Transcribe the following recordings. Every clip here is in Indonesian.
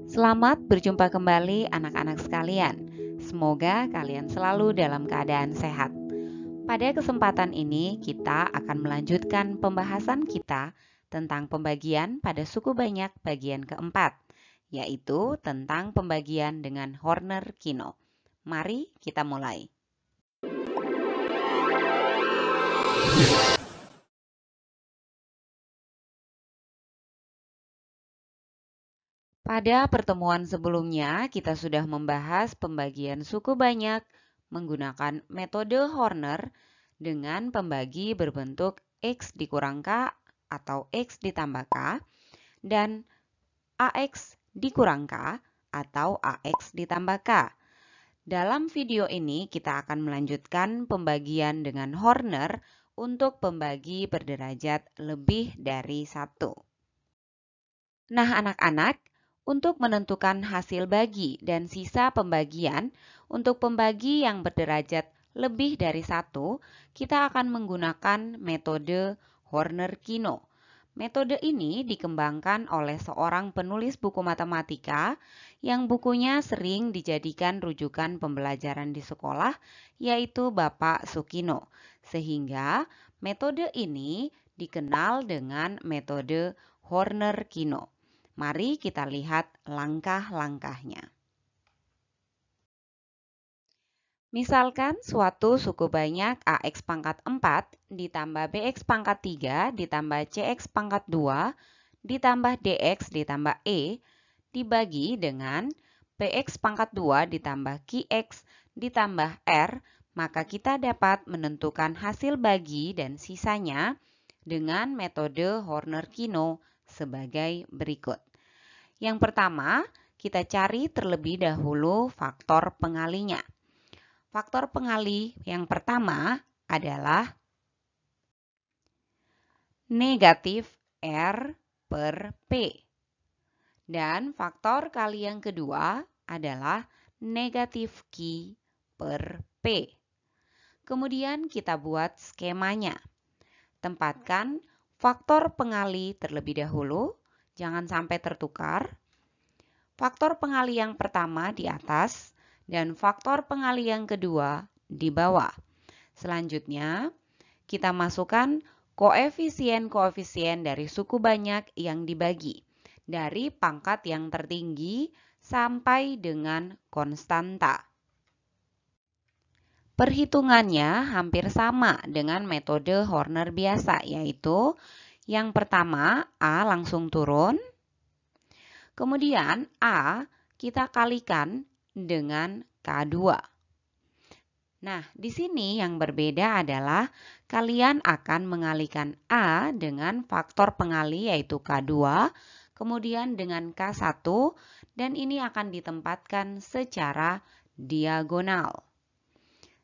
Selamat berjumpa kembali anak-anak sekalian. Semoga kalian selalu dalam keadaan sehat. Pada kesempatan ini kita akan melanjutkan pembahasan kita tentang pembagian pada suku banyak bagian keempat, yaitu tentang pembagian dengan Horner Kino. Mari kita mulai. Pada pertemuan sebelumnya, kita sudah membahas pembagian suku banyak menggunakan metode Horner dengan pembagi berbentuk X dikurang K atau X ditambah K dan AX dikurang K atau AX ditambah K. Dalam video ini kita akan melanjutkan pembagian dengan Horner untuk pembagi berderajat lebih dari 1. Nah, anak-anak, untuk menentukan hasil bagi dan sisa pembagian, untuk pembagi yang berderajat lebih dari 1, kita akan menggunakan metode Horner-Kino. Metode ini dikembangkan oleh seorang penulis buku matematika yang bukunya sering dijadikan rujukan pembelajaran di sekolah, yaitu Bapak Sukino. Sehingga metode ini dikenal dengan metode Horner-Kino. Mari kita lihat langkah-langkahnya. Misalkan suatu suku banyak AX pangkat 4 ditambah BX pangkat 3 ditambah CX pangkat 2 ditambah DX ditambah E dibagi dengan PX pangkat 2 ditambah QX ditambah R, maka kita dapat menentukan hasil bagi dan sisanya dengan metode Horner-Kino sebagai berikut. Yang pertama, kita cari terlebih dahulu faktor pengalinya. Faktor pengali yang pertama adalah negatif R per P. Dan faktor kali yang kedua adalah negatif Q per P. Kemudian kita buat skemanya. Tempatkan faktor pengali terlebih dahulu. Jangan sampai tertukar. Faktor pengali yang pertama di atas dan faktor pengali yang kedua di bawah. Selanjutnya, kita masukkan koefisien-koefisien dari suku banyak yang dibagi, dari pangkat yang tertinggi sampai dengan konstanta. Perhitungannya hampir sama dengan metode Horner biasa, yaitu yang pertama A langsung turun, kemudian A kita kalikan dengan K2. Nah, di sini yang berbeda adalah kalian akan mengalikan A dengan faktor pengali yaitu K2, kemudian dengan K1, dan ini akan ditempatkan secara diagonal.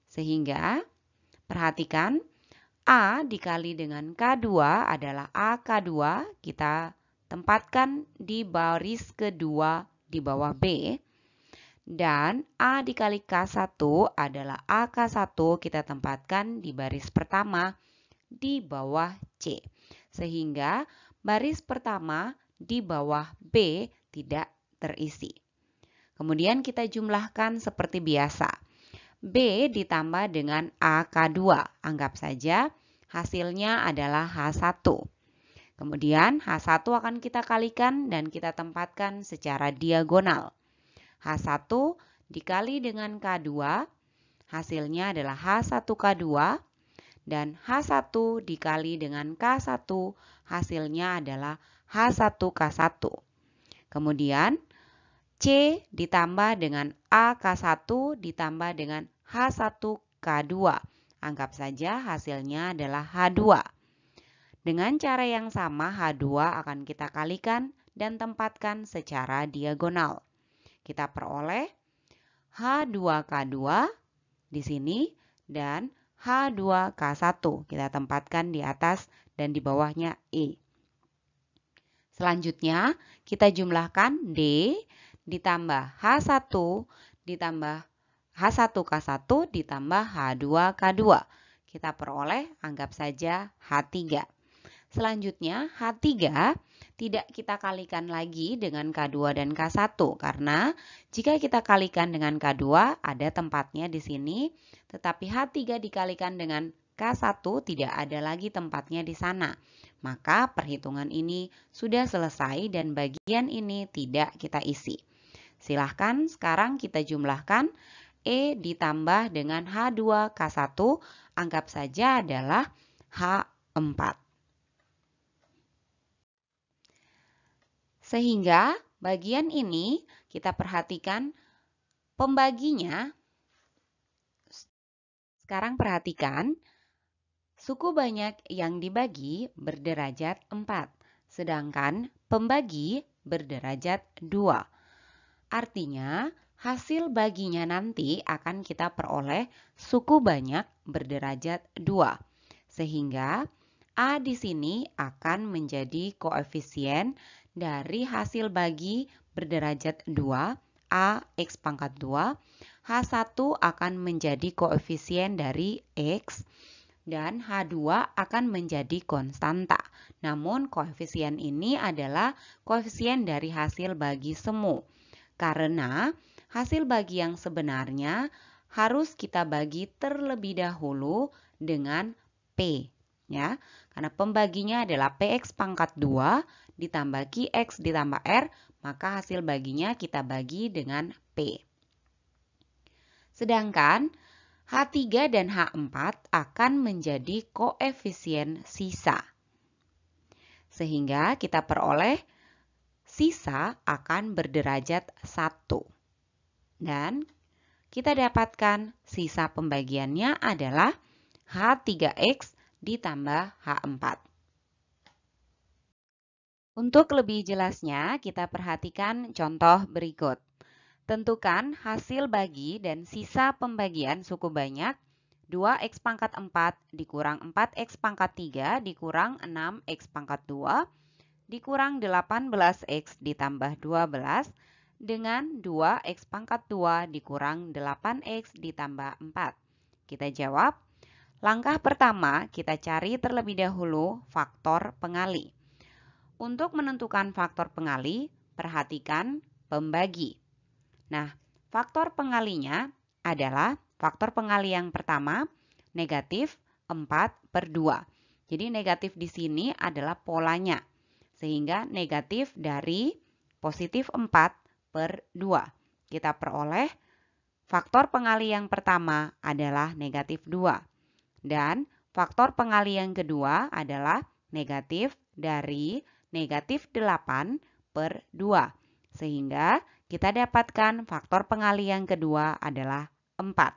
Sehingga, perhatikan, A dikali dengan K2 adalah AK2, kita tempatkan di baris kedua di bawah B. Dan A dikali K1 adalah AK1, kita tempatkan di baris pertama di bawah C. Sehingga baris pertama di bawah B tidak terisi. Kemudian kita jumlahkan seperti biasa. B ditambah dengan AK2, anggap saja hasilnya adalah H1. Kemudian H1 akan kita kalikan dan kita tempatkan secara diagonal. H1 dikali dengan K2, hasilnya adalah H1K2, dan H1 dikali dengan K1, hasilnya adalah H1K1. Kemudian C ditambah dengan AK1 ditambah dengan H1K2. Anggap saja hasilnya adalah H2. Dengan cara yang sama, H2 akan kita kalikan dan tempatkan secara diagonal. Kita peroleh H2K2 di sini dan H2K1. Kita tempatkan di atas dan di bawahnya E. Selanjutnya, kita jumlahkan D ditambah H1 ditambah H1K1 ditambah H2K2. Kita peroleh, anggap saja H3. Selanjutnya, H3 tidak kita kalikan lagi dengan K2 dan K1 karena jika kita kalikan dengan K2 ada tempatnya di sini, tetapi H3 dikalikan dengan K1 tidak ada lagi tempatnya di sana. Maka perhitungan ini sudah selesai dan bagian ini tidak kita isi. Silahkan sekarang kita jumlahkan E ditambah dengan H2K1, anggap saja adalah H4. Sehingga bagian ini kita perhatikan pembaginya. Sekarang perhatikan, suku banyak yang dibagi berderajat 4, sedangkan pembagi berderajat 2. Artinya, hasil baginya nanti akan kita peroleh suku banyak berderajat 2. Sehingga A di sini akan menjadi koefisien dari hasil bagi berderajat 2, A X pangkat 2, H1 akan menjadi koefisien dari X, dan H2 akan menjadi konstanta. Namun koefisien ini adalah koefisien dari hasil bagi semu. Karena hasil bagi yang sebenarnya harus kita bagi terlebih dahulu dengan P. Ya, karena pembaginya adalah PX pangkat 2 ditambah QX ditambah R, maka hasil baginya kita bagi dengan P. Sedangkan H3 dan H4 akan menjadi koefisien sisa. Sehingga kita peroleh sisa akan berderajat 1. Dan kita dapatkan sisa pembagiannya adalah H3X ditambah H4. Untuk lebih jelasnya, kita perhatikan contoh berikut. Tentukan hasil bagi dan sisa pembagian suku banyak 2x pangkat 4 dikurang 4x pangkat 3 dikurang 6x pangkat 2 dikurang 18x ditambah 12 dengan 2x pangkat 2 dikurang 8x ditambah 4. Kita jawab. Langkah pertama, kita cari terlebih dahulu faktor pengali. Untuk menentukan faktor pengali, perhatikan pembagi. Nah, faktor pengalinya adalah faktor pengali yang pertama, negatif 4/2. Jadi negatif di sini adalah polanya. Sehingga negatif dari positif 4/2. Kita peroleh faktor pengali yang pertama adalah negatif 2. Dan faktor pengali yang kedua adalah negatif dari negatif 8/2. Sehingga kita dapatkan faktor pengali yang kedua adalah 4.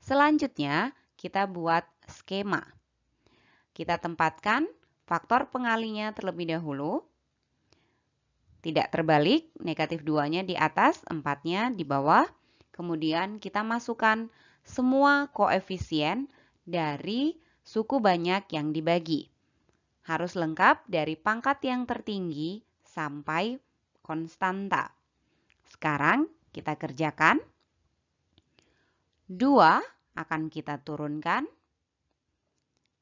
Selanjutnya, kita buat skema. Kita tempatkan faktor pengalinya terlebih dahulu. Tidak terbalik, negatif 2-nya di atas, 4-nya di bawah. Kemudian kita masukkan semua koefisien dari suku banyak yang dibagi. Harus lengkap dari pangkat yang tertinggi sampai konstanta. Sekarang kita kerjakan. 2 akan kita turunkan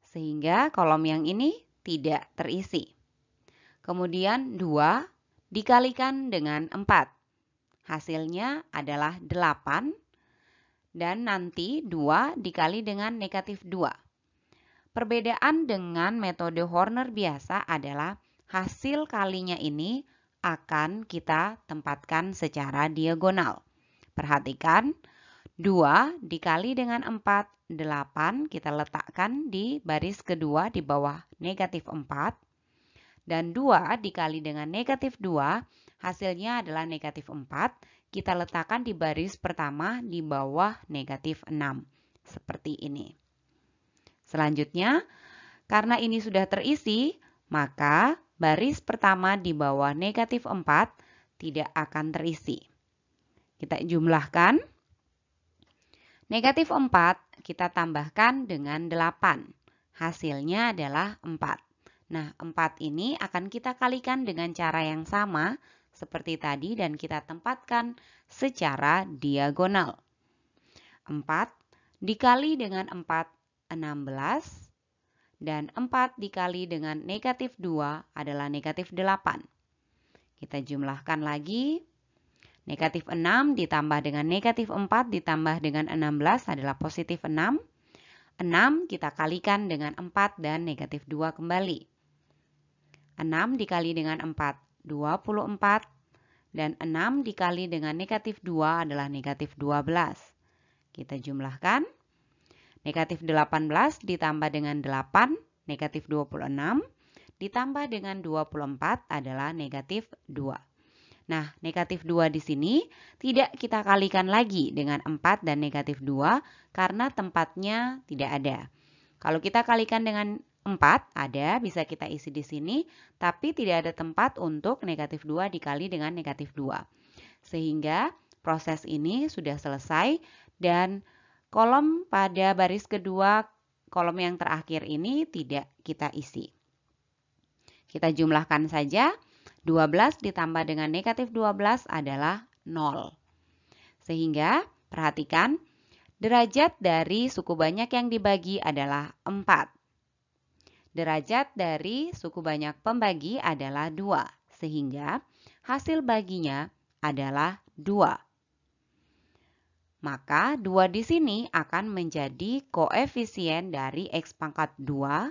sehingga kolom yang ini tidak terisi. Kemudian 2 dikalikan dengan 4. Hasilnya adalah 8 dan nanti 2 dikali dengan negatif 2. Perbedaan dengan metode Horner biasa adalah hasil kalinya ini akan kita tempatkan secara diagonal. Perhatikan, 2 dikali dengan 4, 8 kita letakkan di baris kedua di bawah negatif 4. Dan 2 dikali dengan negatif 2, hasilnya adalah negatif 4. Kita letakkan di baris pertama di bawah negatif 6. Seperti ini. Selanjutnya, karena ini sudah terisi, maka baris pertama di bawah negatif 4 tidak akan terisi. Kita jumlahkan. Negatif 4 kita tambahkan dengan 8. Hasilnya adalah 4. Nah, 4 ini akan kita kalikan dengan cara yang sama seperti tadi dan kita tempatkan secara diagonal. 4 dikali dengan 4, 16. dan 4 dikali dengan negatif 2 adalah negatif 8. Kita jumlahkan lagi. Negatif 6 ditambah dengan negatif 4 ditambah dengan 16 adalah positif 6. 6 kita kalikan dengan 4 dan negatif 2 kembali. 6 dikali dengan 4, 24. Dan 6 dikali dengan negatif 2 adalah negatif 12. Kita jumlahkan. Negatif 18 ditambah dengan 8, negatif 26. Ditambah dengan 24 adalah negatif 2. Nah, negatif 2 di sini tidak kita kalikan lagi dengan 4 dan negatif 2 karena tempatnya tidak ada. Kalau kita kalikan dengan 4 ada, bisa kita isi di sini, tapi tidak ada tempat untuk negatif 2 dikali dengan negatif 2. Sehingga proses ini sudah selesai dan kolom pada baris kedua, kolom yang terakhir ini tidak kita isi. Kita jumlahkan saja, 12 ditambah dengan negatif 12 adalah 0. Sehingga, perhatikan, derajat dari suku banyak yang dibagi adalah 4. Derajat dari suku banyak pembagi adalah 2. Sehingga, hasil baginya adalah 2. Maka, 2 di sini akan menjadi koefisien dari X pangkat 2.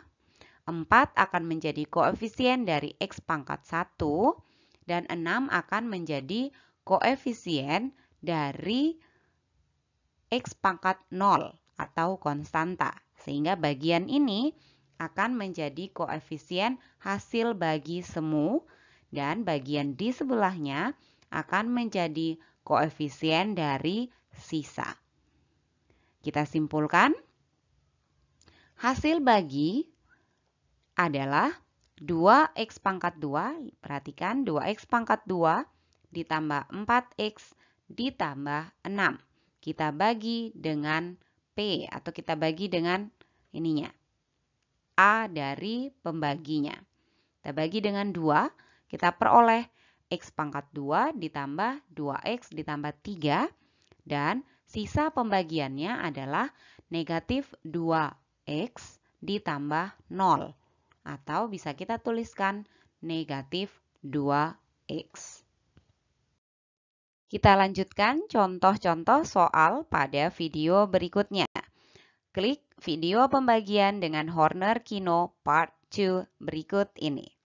4 akan menjadi koefisien dari X pangkat 1 dan 6 akan menjadi koefisien dari X pangkat 0 atau konstanta. Sehingga bagian ini akan menjadi koefisien hasil bagi semu dan bagian di sebelahnya akan menjadi koefisien dari sisa. Kita simpulkan. Hasil bagi adalah 2x pangkat 2, perhatikan 2x pangkat 2 ditambah 4x ditambah 6. Kita bagi dengan P atau kita bagi dengan ininya, A dari pembaginya. Kita bagi dengan 2, kita peroleh x pangkat 2 ditambah 2x ditambah 3 dan sisa pembagiannya adalah negatif 2x ditambah 0. Atau bisa kita tuliskan negatif 2x. Kita lanjutkan contoh-contoh soal pada video berikutnya. Klik video pembagian dengan Horner Kino Part 2 berikut ini.